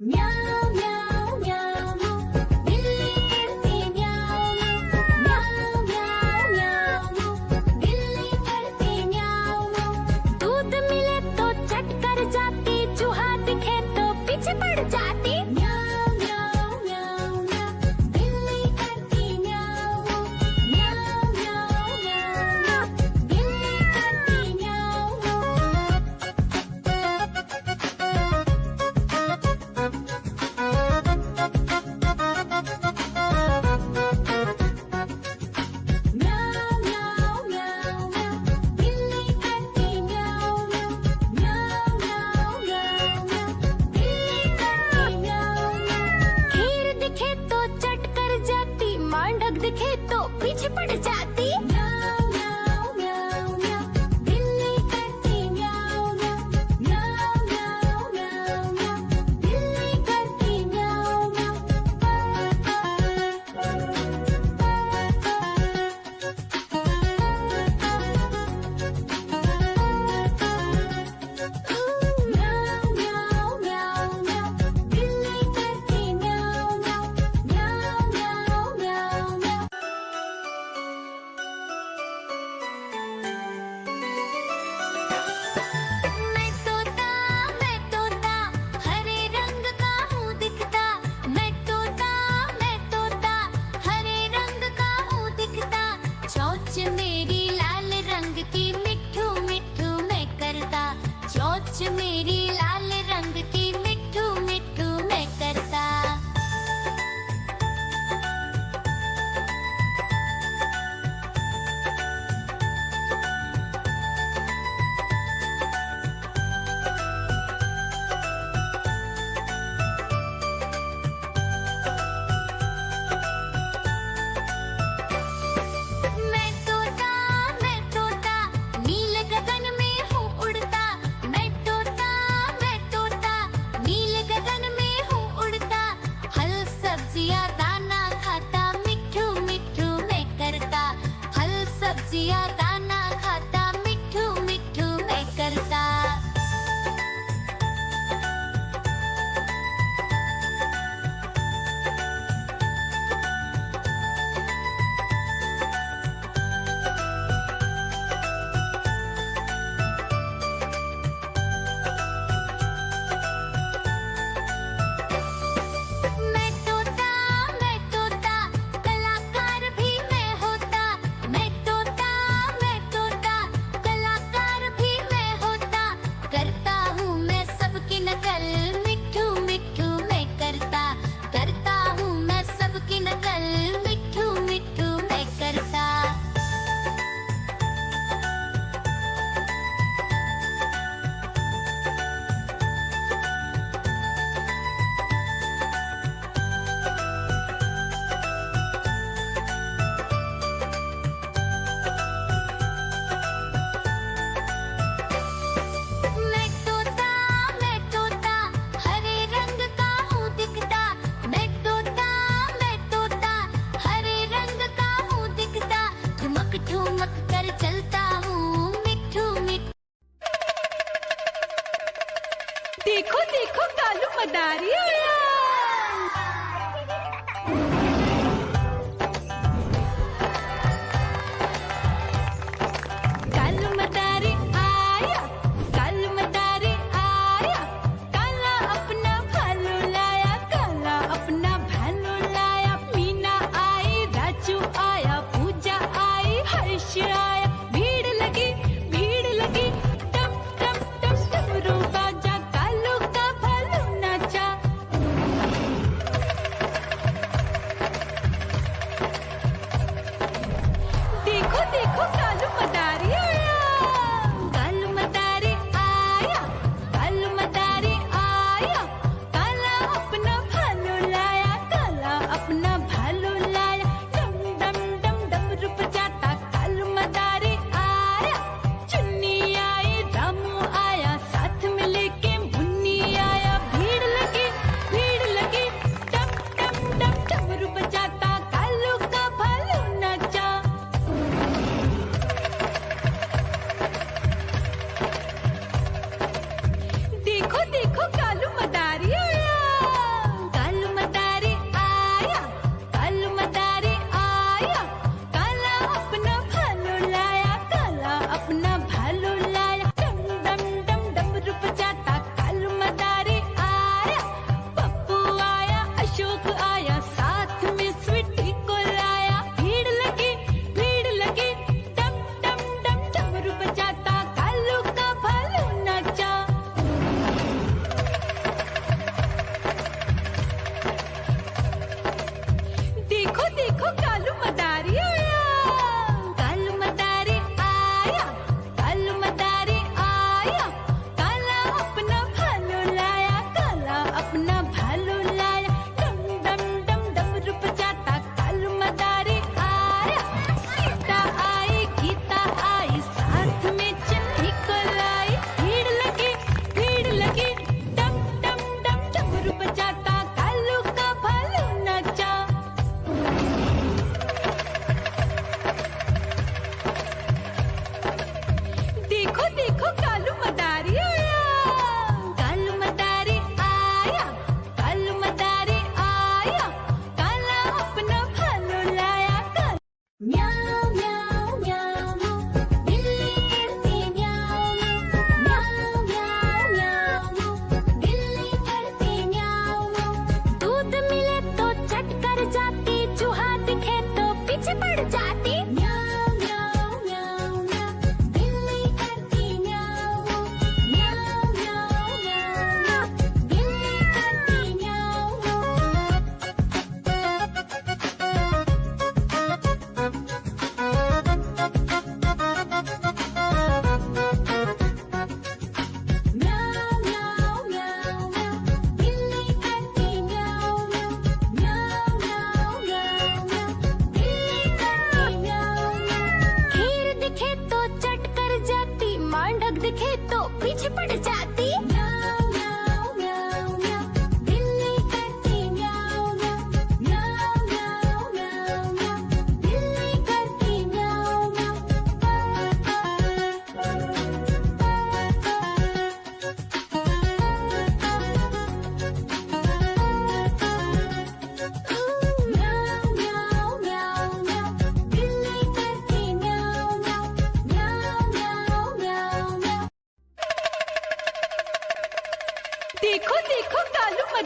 म्याऊं म्याऊं म्याऊं बिल्ली करती म्याऊं म्याऊं म्याऊं म्याऊं बिल्ली करती म्याऊं। दूध मिले तो चट कर जाती, चूहा दिखे तो पीछे पड़ जाती। म्याऊं म्याऊं म्याऊं म्याऊं बिल्ली करती म्याऊं म्याऊं म्याऊं म्याऊं बिल्ली करती म्याऊं। म्याऊं म्याऊं म्याऊं म्याऊं बिल्ली करती म्याऊं म्याऊं म्याऊं म्याऊं म्याऊं बिल्ली करती म्याऊं। खीर दिखे तो चट कर जाती, मांडक दिखे तो पीछे पड़ जाती। म्याऊं म्याऊं म्याऊं म्याऊं बिल्ली करती म्याऊं म्याऊं म्याऊं म्याऊं म्याऊं म्याऊं बिल्ली करती म्याऊं म्याऊं म्याऊं म्याऊं म्याऊं बिल्ली करती म्याऊं म्याऊं म्याऊं म्याऊं म्याऊं म्याऊं। मैं तोता हरे रंग का हूँ दिखता। मैं तोता हरे रंग का हूँ दिखता। चोंच मेरी लाल रंग की मिट्ठू मिट्ठू मैं करता। चोंच मेरी लाल रंग की मिट्ठू मिट्ठू मैं करता। मैं तोता नील गगन में हूँ उड़ता। मैं तोता नील गगन में हूँ उड़ता। फल सब्जियाँ दाना खाता, मिट्ठू मिट्ठू मैं करता। फल सब्जियाँ दाना खाता, मिट्ठू मिट्ठू मैं करता। मैं तोता कलाकार भी मैं होता। मैं तोता कलाकार भी मैं होता। करता हूँ मैं सबकी नकल, मिट्ठू मिट्ठू मैं करता। करता हूँ मैं सबकी नकल, मिट्ठू मिट्ठू मैं करता। मैं तोता हरे रंग का हूँ दिखता। मैं तोता हरे रंग का हूँ दिखता। ठुमक ठुमक कर चलता हूँ, मिट्ठू मिट्ठू। देखो देखो कालू मदारी आया। कालू मदारी आया, कालू मदारी आया। काला अपना भालू लाया, काला अपना भालू लाया। मीना आई, राजू आया, पूजा आई, हर्ष आया। भीड़ लगी टप टप टप डमरू बाजा। कालू का भालू नाचा,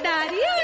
समझदारी आ